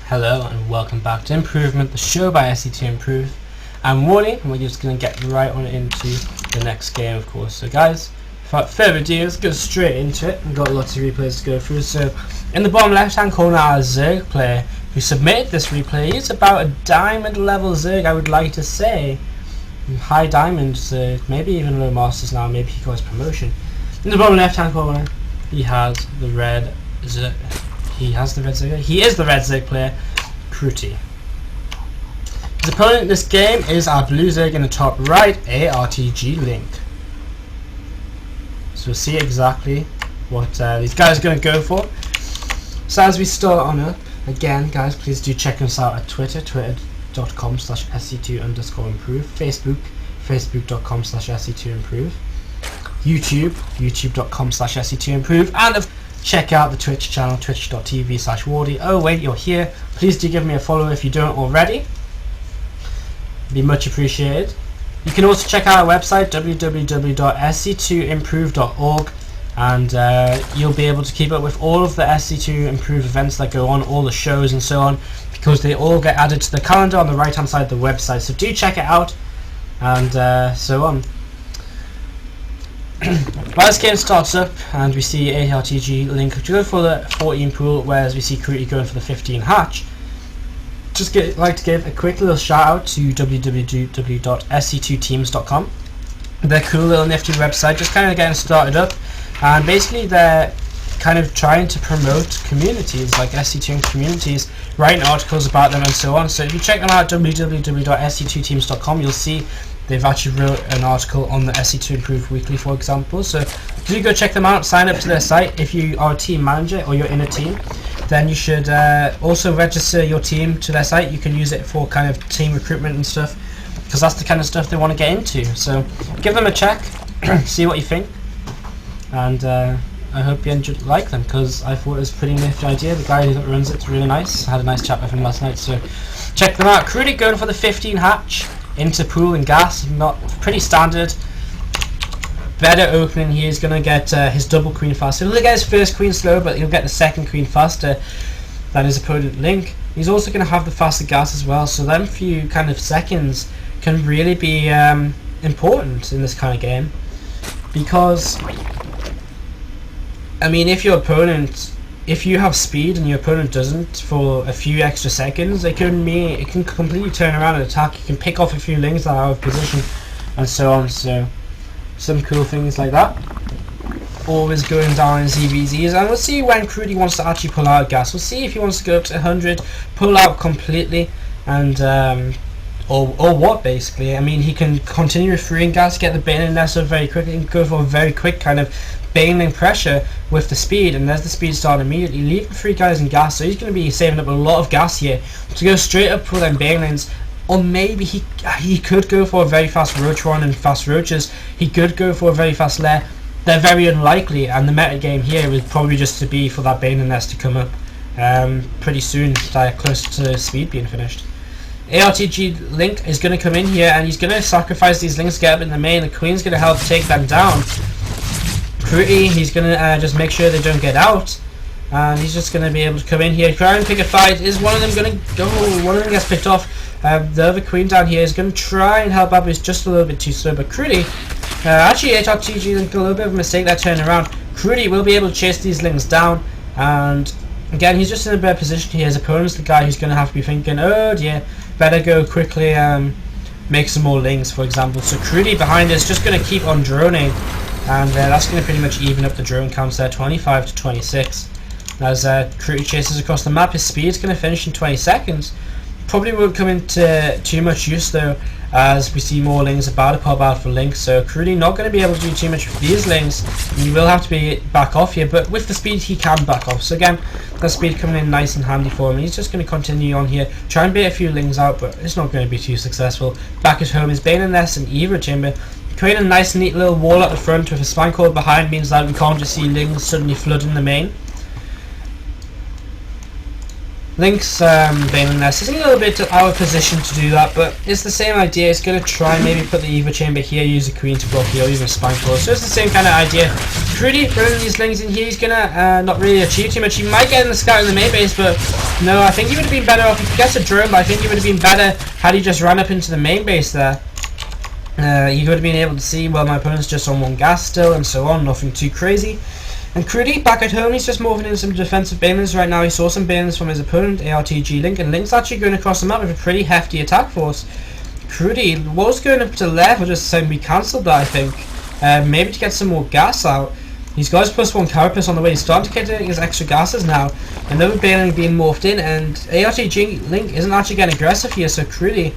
Hello and welcome back to Improvement, the show by SC2Improve. I'm Wardí and we're just going to get right on into the next game, of course. So guys, without further ado, let's go straight into it. We've got lots of replays to go through. So in the bottom left hand corner, our Zerg player who submitted this replay. He's about a diamond level Zerg, I would like to say. High diamond Zerg, maybe even low masters now, maybe he got his promotion. In the bottom left hand corner, he has the red Zerg. He is the red Zerg player, Krootie. His opponent in this game is our blue Zerg in the top right, aRtGLinK. So we'll see exactly what these guys are going to go for. So as we start on up, again guys, please do check us out at Twitter, twitter.com/sc2_improve, Facebook, facebook.com/sc2improve, YouTube, youtube.com/sc2improve, and check out the Twitch channel, twitch.tv/Wardí. Oh wait, you're here. Please do give me a follow if you don't already. Be much appreciated. You can also check out our website, www.sc2improve.org, and you'll be able to keep up with all of the SC2Improve events that go on, all the shows and so on, because they all get added to the calendar on the right hand side of the website. So do check it out, and so on. While this game starts up and we see aRtGLinK go for the 14 pool, whereas we see Krootie going for the 15 hatch, like to give a quick little shout out to www.sc2teams.com. They're a cool little nifty website, just kind of getting started up, and basically they're kind of trying to promote communities like SC2 communities, writing articles about them and so on. So if you check them out at www.sc2teams.com, you'll see they've actually wrote an article on the SC2Improve Weekly, for example. So do go check them out, sign up to their site. If you are a team manager or you're in a team, then you should also register your team to their site. You can use it for kind of team recruitment and stuff, because that's the kind of stuff they want to get into. So give them a check, see what you think, and I hope you like them, because I thought it was a pretty nifty idea. The guy that runs it's really nice. I had a nice chat with him last night, so check them out. Krootie going for the 15 hatch into pool and gas, not pretty standard. Better opening here. He's gonna get his double queen faster. He'll get his first queen slow, but he'll get the second queen faster than his opponent Link. He's also gonna have the faster gas as well, so them few kind of seconds can really be important in this kind of game, because I mean, if you have speed and your opponent doesn't for a few extra seconds, it can completely turn around and attack. You can pick off a few lings that are out of position and so on. So some cool things like that. Always going down in ZvZs, and we'll see when Krootie wants to actually pull out gas. We'll see if he wants to go up to 100, pull out completely, and or what basically. I mean, he can continue with freeing gas, get the baneling nest up very quickly, and go for a very quick kind of baneling pressure with the speed, and there's the speed start immediately, leaving 3 guys in gas. So he's going to be saving up a lot of gas here to go straight up for them banelings. Or maybe he could go for a very fast roach run and fast roaches. He could go for a very fast lair. They're very unlikely, and the meta game here is probably just to be for that baneling nest to come up pretty soon, close to speed being finished. aRtGLinK is going to come in here, and he's going to sacrifice these links to get up in the main. The queen's going to help take them down. Krootie, he's going to just make sure they don't get out, and he's just going to be able to come in here, try and pick a fight. Is one of them going to go? One of them gets picked off. The other queen down here is going to try and help out, but it's just a little bit too slow. But Krootie, actually aRtGLinK, a little bit of a mistake that turn around. Krootie will be able to chase these links down, and again, he's just in a better position here. His opponent's the guy who's going to have to be thinking, oh dear, better go quickly make some more links, for example. So Krootie behind is just going to keep on droning, and that's going to pretty much even up the drone counts there, 25 to 26. As Krootie chases across the map, his speed is going to finish in 20 seconds. Probably won't come into too much use though, as we see more lings about to pop out for Link. So Krootie not going to be able to do too much with these lings. He will have to be back off here, but with the speed he can back off. So again, that speed coming in nice and handy for him. He's just going to continue on here, try and bait a few lings out, but it's not going to be too successful. Back at home is baneling nest and Evo chamber. Creating a nice neat little wall at the front with a spine cord behind means that we can't just see lings suddenly flooding the main. Link's Baneling Nest is a little bit out of position to do that, but it's the same idea. It's going to try and maybe put the Evo Chamber here, use the Queen to block here, or even a Spine Claw. So it's the same kind of idea. Krootie running these Lings in here, he's going to not really achieve too much. He might get in the scout in the main base, but no, I think he would have been better off. He gets a drone, but I think he would have been better had he just ran up into the main base there. You would have been able to see, well, my opponent's just on one gas still, and so on, nothing too crazy. And Krootie, back at home, he's just moving in some defensive Banelings right now. He saw some Banelings from his opponent, aRtGLinK, and Link's actually going across the map with a pretty hefty attack force. Krootie was going up to left, but just saying we cancelled that, I think. Maybe to get some more gas out. He's got his +1 carapace on the way. He's starting to get his extra gases now. Another Baneling being morphed in, and aRtGLinK isn't actually getting aggressive here, so Krootie,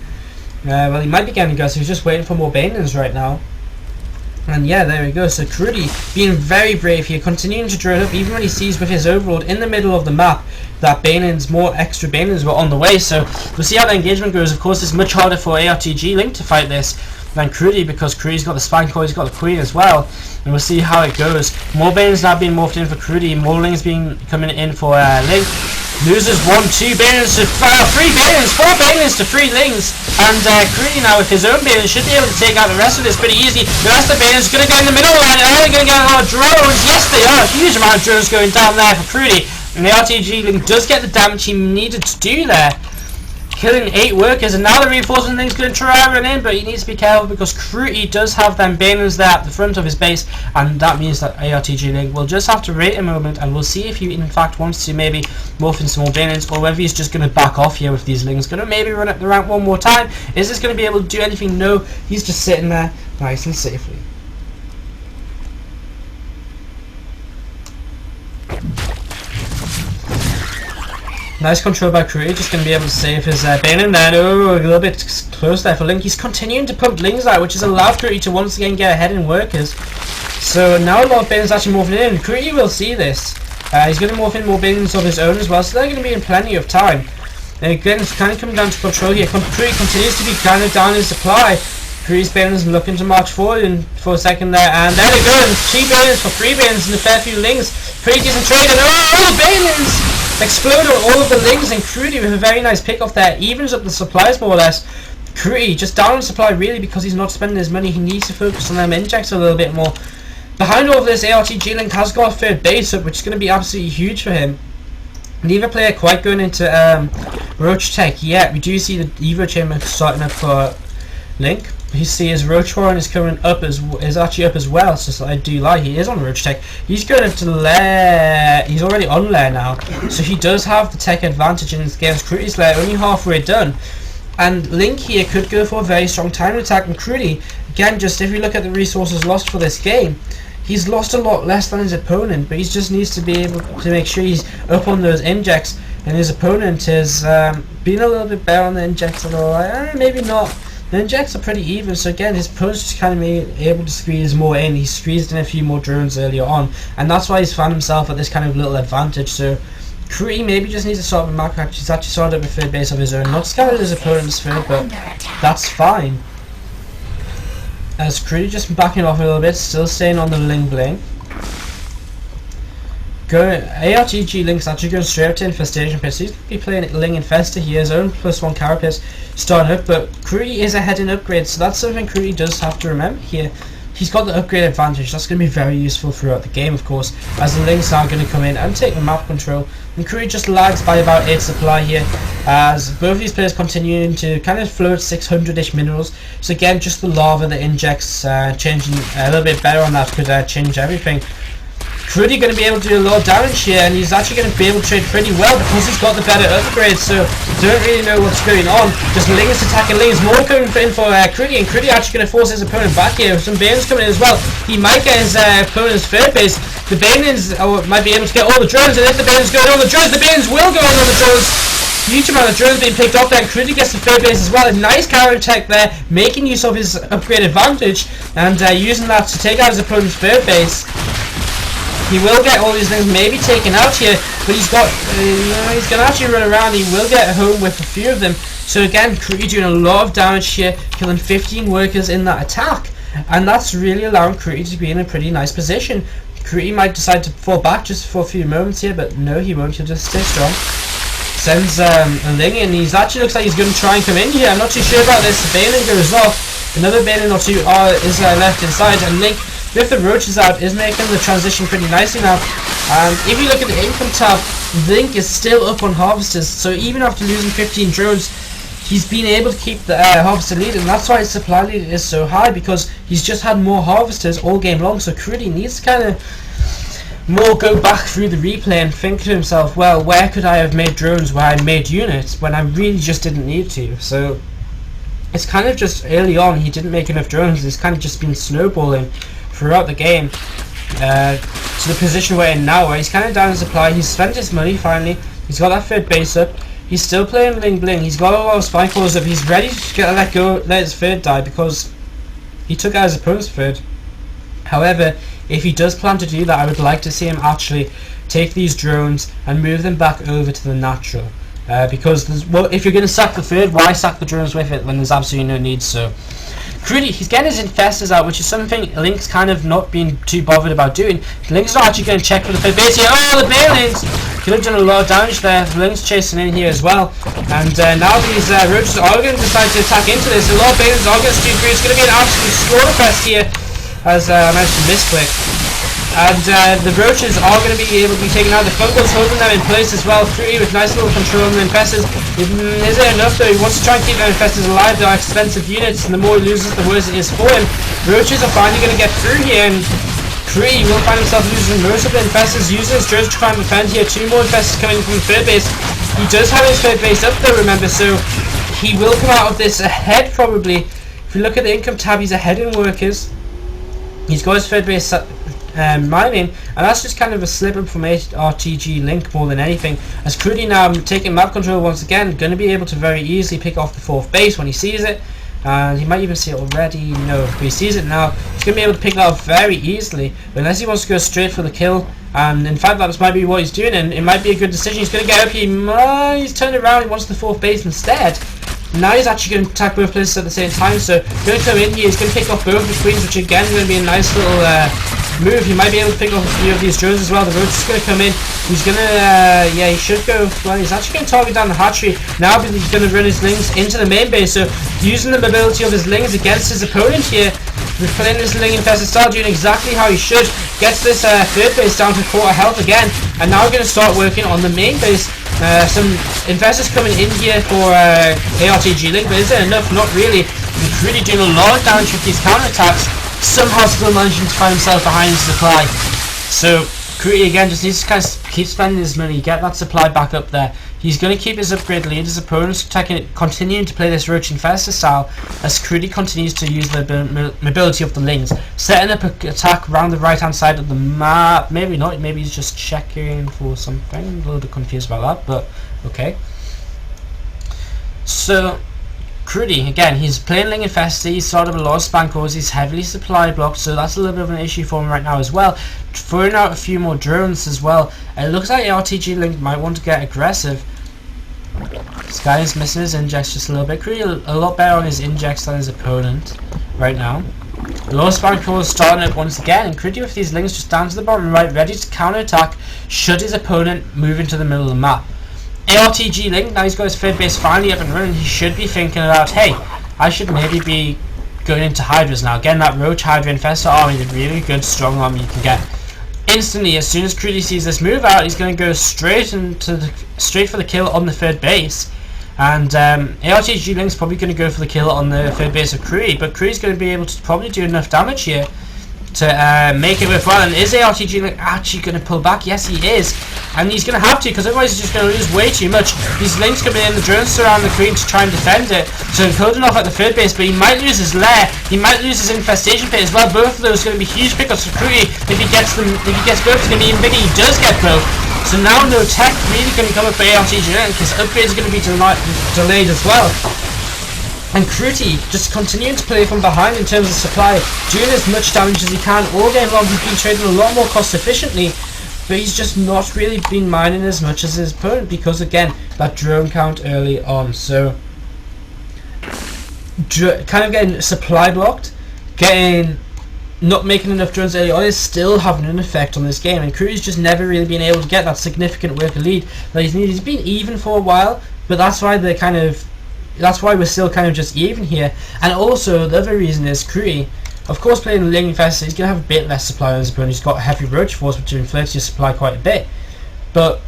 well, he might be getting aggressive. He's just waiting for more Banelings right now. And yeah, there we go. So Krootie being very brave here, continuing to drone up even when he sees with his overlord in the middle of the map that Banelings, more extra Banelings were on the way. So we'll see how the engagement goes. Of course, it's much harder for aRtGLinK to fight this than Krootie, because Krootie's got the Spine Claw, he's got the Queen as well. And we'll see how it goes. More Banelings now being morphed in for Krootie, more Lings coming in for Link. Loses 1, 2 Banelings to 3 Banelings, 4 Banelings to 3 Lings, and Krootie now with his own Banelings should be able to take out the rest of this pretty easy. The rest of the Banelings going to get in the middle line, and are they going to get a lot of drones? Yes they are, a huge amount of drones going down there for Krootie, and the aRtGLinK does get the damage he needed to do there. Killing 8 workers, and now the reinforcement thing's going to try and run in, but he needs to be careful because Krootie does have them Banelings there at the front of his base, and that means that aRtGLinK will just have to wait a moment, and we'll see if he in fact wants to maybe morph in some more Banelings, or whether he's just going to back off here with these Lings. Going to maybe run up the rank one more time. Is this going to be able to do anything? No, he's just sitting there nice and safely. Nice control by Krootie, just going to be able to save his Baneling there. Oh, a little bit close there for Link. He's continuing to pump Lings out, which has allowed Krootie to once again get ahead in workers. So now a lot of Banelings actually morphing in. Krootie will see this. He's going to morph in more Banelings of his own as well, so they're going to be in plenty of time. And again, it's kind of coming down to control here. Krootie continues to be kind of down in supply. Krootie's Banelings looking to march forward for a second there, and there they go. 2 Banelings for 3 Banelings and a fair few Lings. Pretty decent trade, and oh, the Banelings explode on all of the Lings, and Krootie with a very nice pick off there evens up the supplies more or less. Krootie just down on supply really because he's not spending his money. He needs to focus on them injects a little bit more. Behind all of this, aRtGLinK has got a third base up, which is going to be absolutely huge for him. Neither player quite going into Roach Tech yet. We do see the Evo Chamber starting up for Link. You see his Roach Warren is coming up is actually up as well. So I do lie, he is on Roach Tech. He's going into Lair. He's already on Lair now, so he does have the tech advantage in this game. Krootie's Lair only halfway done, and Link here could go for a very strong time attack. And Krootie, again, just if you look at the resources lost for this game, he's lost a lot less than his opponent, but he just needs to be able to make sure he's up on those injects. And his opponent has been a little bit better on the injects and all that. Maybe not. The injects are pretty even, so again his opponent's just kind of able to squeeze more in. He squeezed in a few more drones earlier on, and that's why he's found himself at this kind of little advantage. So Krootie maybe just needs to start with macro. He's actually started with third base of his own, not scouted his opponent's third, but that's fine. As Krootie just backing off a little bit, still staying on the Ling Bling. aRtGLink's actually going straight up to Infestation Pit, so he's going to be playing Ling Infestor here, his own +1 carapace starting up, but Krootie is ahead in upgrades, so that's something Krootie does have to remember here. He's got the upgrade advantage. That's going to be very useful throughout the game, of course, as the Lings are going to come in and take the map control. And Krootie just lags by about 8 supply here, as both of these players continuing to kind of float 600-ish minerals. So again, just the lava that injects changing a little bit better on that could change everything. Krootie going to be able to do a lot of damage here, and he's actually going to be able to trade pretty well because he's got the better upgrades, so don't really know what's going on. Just Lings attacking Lings, more coming in for Krootie, and Krootie actually going to force his opponent back here with some Banelings coming in as well. He might get his opponent's third base. The Banelings might be able to get all the drones, and if the Banelings go on the drones, the Banelings will go on the drones. Huge amount of drones being picked off there. Krootie gets the third base as well. A nice counter attack there, making use of his upgrade advantage, and using that to take out his opponent's third base. He will get all these things maybe taken out here, but he's got he's going to actually run around. He will get home with a few of them. So again, Krootie doing a lot of damage here, killing 15 workers in that attack, and that's really allowing Krootie to be in a pretty nice position. Krootie might decide to fall back just for a few moments here, but no, he won't. He'll just stay strong. sends a Ling in. He actually looks like he's going to try and come in here. I'm not too sure about this. The Baneling goes off. Another Baneling or two is left inside, and Link, with the roaches out, is making the transition pretty nicely now. And if you look at the income tab, Link is still up on harvesters, so even after losing 15 drones, he's been able to keep the harvester lead, and that's why his supply lead is so high, because he's just had more harvesters all game long. So Krootie needs to kind of more go back through the replay and think to himself, well, where could I have made drones where I made units when I really just didn't need to? So it's kind of just early on he didn't make enough drones. It's kind of just been snowballing throughout the game to the position we're in now, where he's kind of down in supply. He's spent his money finally. He's got that third base up. He's still playing Bling Bling. He's got a lot of spine cores up. He's ready to let his third die, because he took out his opponent's third. However, if he does plan to do that, I would like to see him actually take these drones and move them back over to the natural. Because if you're going to sack the third, why sack the drones with it when there's absolutely no need? So Krootie, he's getting his infestors out, which is something Link's kind of not been too bothered about doing. Link's not actually going to check for the third base here. Oh, the Banelings! Could have done a lot of damage there. Link's chasing in here as well. And now these roaches are going to decide to attack into this. A lot of Banelings are going to shoot through. It's going to be an absolute slaughterfest here, as I mentioned, misclick. And the roaches are going to be able to be taken out. The fungals holding them in place as well. Krootie with nice little control on the infestors. Is it enough though? He wants to try and keep the infestors alive. They are expensive units, and the more he loses, the worse it is for him. Roaches are finally going to get through here, and Krootie will find himself losing most of the infestors, using his drones to try and defend here. 2 more infestors coming from third base. He does have his third base up though, remember, so he will come out of this ahead probably. If you look at the income tab, he's ahead in workers. He's got his third base mining, and that's just kind of a slip up from aRtGLinK more than anything, as Krootie now taking map control once again, going to be able to very easily pick off the 4th base when he sees it. And he might even see it already, no, but he sees it now. He's going to be able to pick it up very easily, unless he wants to go straight for the kill. And in fact, that might be what he's doing, and it might be a good decision. He's going to get up here, he's turned around, he wants the 4th base instead. Now he's actually going to attack both places at the same time, so going to come in here, he's going to pick off both the queens, which again is going to be a nice little move. He might be able to pick off a few of these drones as well. The roach is going to come in. He's going to, yeah, he should go, well, he's actually going to target down the hatchery. Now he's going to run his lings into the main base, so using the mobility of his lings against his opponent here, with playing this Ling infested style, doing exactly how he should. Gets this third base down to 4 health again, and now we're going to start working on the main base. Some investors coming in here for aRtGLinK, but is it enough? Not really. He's really doing a lot of damage with these counterattacks. Somehow still managing to find himself behind his supply. So Krootie again just needs to kind of keep spending his money, get that supply back up there. He's going to keep his upgrade lead. His opponent's continuing to play this roach infestor style, as Krootie continues to use the mobility of the lings, setting up an attack around the right hand side of the map. Maybe not, maybe he's just checking for something. I'm a little bit confused about that, but okay. So Krootie, again, he's playing Ling Infestor, he's sort of a lot of spam cores, he's heavily supply blocked, so that's a little bit of an issue for him right now as well. Throwing out a few more drones as well. It looks like aRtGLinK might want to get aggressive. This guy is missing his injects just a little bit. Krootie a lot better on his injects than his opponent right now. A lot of spam cores starting up once again, and Krootie with these lings just down to the bottom right, ready to counter attack should his opponent move into the middle of the map. aRtGLinK, now he's got his third base finally up and running, he should be thinking about, hey, I should maybe be going into Hydras now. Again, that Roach Hydra Infestor army, the really good strong army you can get. Instantly, as soon as Krootie sees this move out, he's going to go straight for the kill on the third base. And aRtGLinK's probably going to go for the kill on the third base of Krootie, but Krootie's going to be able to probably do enough damage here to make it worthwhile. And is aRtGLinK actually going to pull back? Yes, he is, and he's going to have to, because otherwise he's just going to lose way too much. These links coming in, the drones surround the queen to try and defend it, so holding off at the third base, but he might lose his lair, he might lose his infestation pit as well. Both of those are going to be huge pickups for Krootie. If he gets them, if he gets both, it's going to be even bigger. He does get both, so now no tech really going to come up for aRtGLinK, because upgrades are going to be delayed as well. And Krootie just continuing to play from behind in terms of supply, doing as much damage as he can all game long. He's been trading a lot more cost efficiently, but he's just not really been mining as much as his opponent, because again, that drone count early on. So kind of getting supply blocked, getting not making enough drones early on is still having an effect on this game, and Krootie's just never really been able to get that significant worker lead that he's needed. He's been even for a while, but that's why we're still kind of just even here. And also the other reason is Krootie, of course, playing the Link Infestor, he's going to have a bit less supply on his opponent. He's got a heavy roach force, which inflates your supply quite a bit, but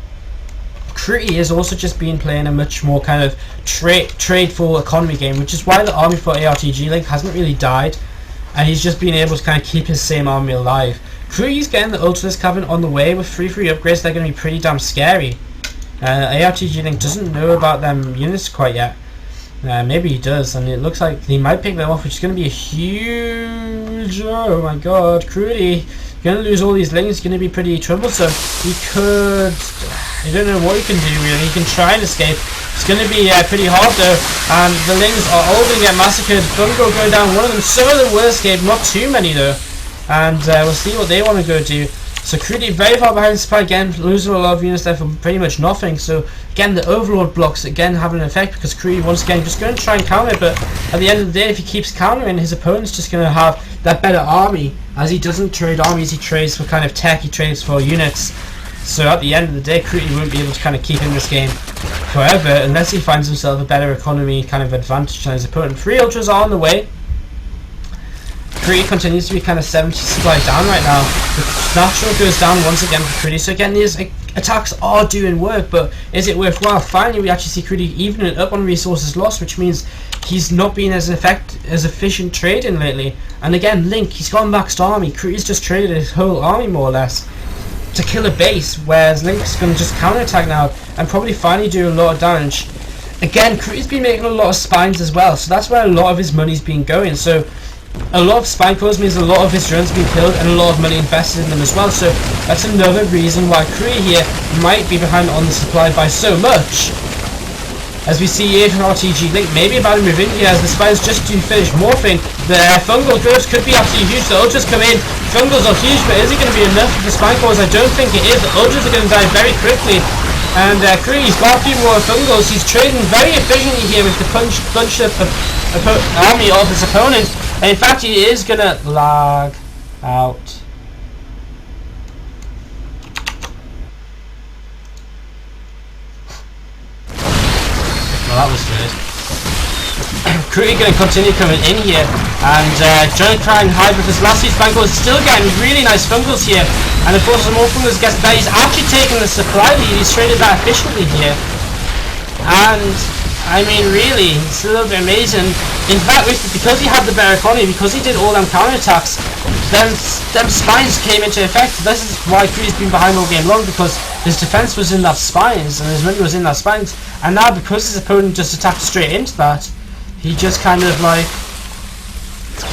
Krootie has also just been playing a much more kind of trade for economy game, which is why the army for aRtGLinK hasn't really died, and he's just been able to kind of keep his same army alive. Krootie's getting the Ultralis Cavern on the way with free upgrades. They're going to be pretty damn scary. aRtGLinK doesn't know about them units quite yet. Maybe he does, and it looks like he might pick them off, which is going to be a huge... Oh my god, Krootie, you're going to lose all these links. It's going to be pretty troublesome. He could... I don't know what he can do really. He can try and escape. It's going to be pretty hard though, and the lings are all going to get massacred. Fungo going down, one of them. Some of them will escape, not too many though, and we'll see what they want to go do. So Krootie very far behind supply again, losing a lot of units there for pretty much nothing. So again, the Overlord blocks again having an effect, because Krootie once again just going to try and counter, but at the end of the day, if he keeps countering, his opponent's just going to have that better army, as he doesn't trade armies, he trades for kind of tech, he trades for units. So at the end of the day, Krootie won't be able to kind of keep in this game forever, unless he finds himself a better economy kind of advantage than his opponent. 3 ultras are on the way. Krootie continues to be kind of 70 supply down right now. The natural goes down once again for Krootie. So again, these attacks are doing work, but is it worthwhile? Finally, we actually see Krootie evening up on resources lost, which means he's not been as efficient trading lately. And again, Link, he's got a maxed army. Krootie's just traded his whole army more or less to kill a base, whereas Link's going to just counterattack now and probably finally do a lot of damage. Again, Krootie's been making a lot of spines as well, so that's where a lot of his money's been going. So a lot of spine cores means a lot of his drones being killed and a lot of money invested in them as well. So that's another reason why Krootie here might be behind on the supply by so much. As we see here from aRtGLinK, maybe about to move in here as the spines just do finish morphing. The fungal growths could be absolutely huge. The ultras come in. Fungals are huge, but is it going to be enough for the spine cores? I don't think it is. The ultras are going to die very quickly. And Krootie's got a few more fungals. He's trading very efficiently here with the bunched up army of his opponent. And in fact, he is going to lag out. Well, that was good. Krootie going to continue coming in here, and trying to try and hide with his last few fungals. Still getting really nice fungals here, and of course, the more fungals gets better. He's actually taking the supply lead. He's traded that efficiently here, and I mean, really, it's a little bit amazing. In fact, because he had the better economy, because he did all them counterattacks, them spines came into effect. This is why Krootie's been behind all game long, because his defense was in that spines and his money was in that spines, and now because his opponent just attacked straight into that, he just kind of like,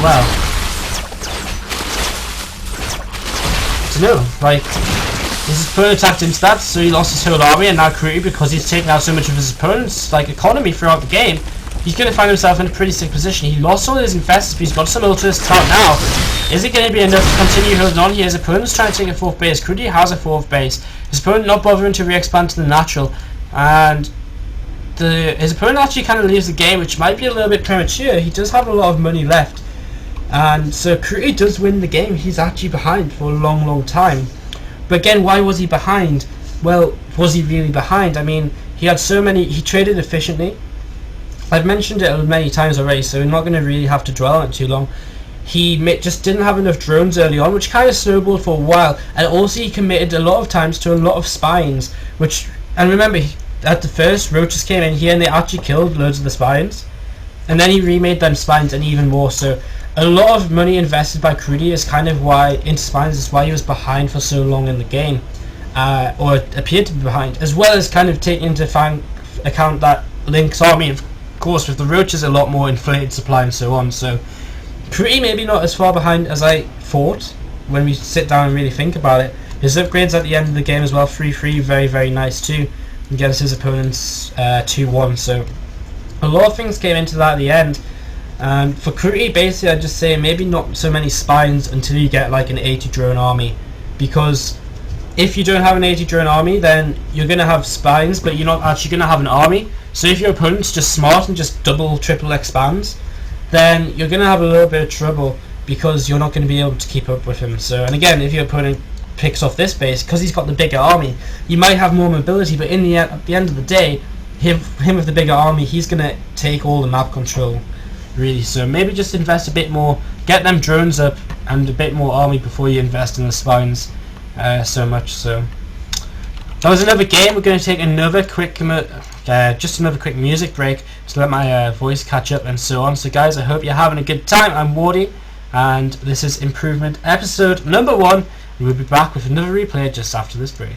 well, I don't know, like, his opponent attacked into that, so he lost his whole army, and now Krootie, because he's taken out so much of his opponent's like economy throughout the game, he's going to find himself in a pretty sick position. He lost all his infestors, but he's got some ultras out now. Is it going to be enough to continue holding on here? His opponent's trying to take a 4th base. Krootie has a 4th base. His opponent not bothering to re-expand to the natural, and his opponent actually kind of leaves the game, which might be a little bit premature. He does have a lot of money left, and so Krootie does win the game. He's actually behind for a long time. But again, why was he behind? Well, was he really behind? I mean, he had so many, he traded efficiently. I've mentioned it many times already, so we're not going to really have to dwell on it too long. He just didn't have enough drones early on, which kind of snowballed for a while, and also he committed a lot of times to a lot of spines, which, and remember, at the first, roaches came in here and they actually killed loads of the spines, and then he remade them spines and even more. So a lot of money invested by Krootie is kind of why, into spines, is why he was behind for so long in the game, or appeared to be behind, as well as kind of taking into account that Link's army, of course, with the roaches a lot more inflated supply and so on. So Krootie maybe not as far behind as I thought when we sit down and really think about it. His upgrades at the end of the game as well, 3-3, very nice too, against his opponent's 2-1. So a lot of things came into that at the end. And for Krootie, basically, I'd just say maybe not so many spines until you get like an 80 drone army, because if you don't have an 80 drone army, then you're going to have spines, but you're not actually going to have an army. So if your opponent's just smart and just double, triple expands, then you're going to have a little bit of trouble. because you're not going to be able to keep up with him. So, and again, if your opponent picks off this base, because he's got the bigger army, you might have more mobility, but at the end of the day, him with the bigger army, he's going to take all the map control, really. So maybe just invest a bit more, get them drones up and a bit more army before you invest in the spines so much. So that was another game. We're going to take another quick just another quick music break to let my voice catch up and so on. So guys, I hope you're having a good time. I'm Wardí, and this is Improvement episode number 1. We'll be back with another replay just after this break.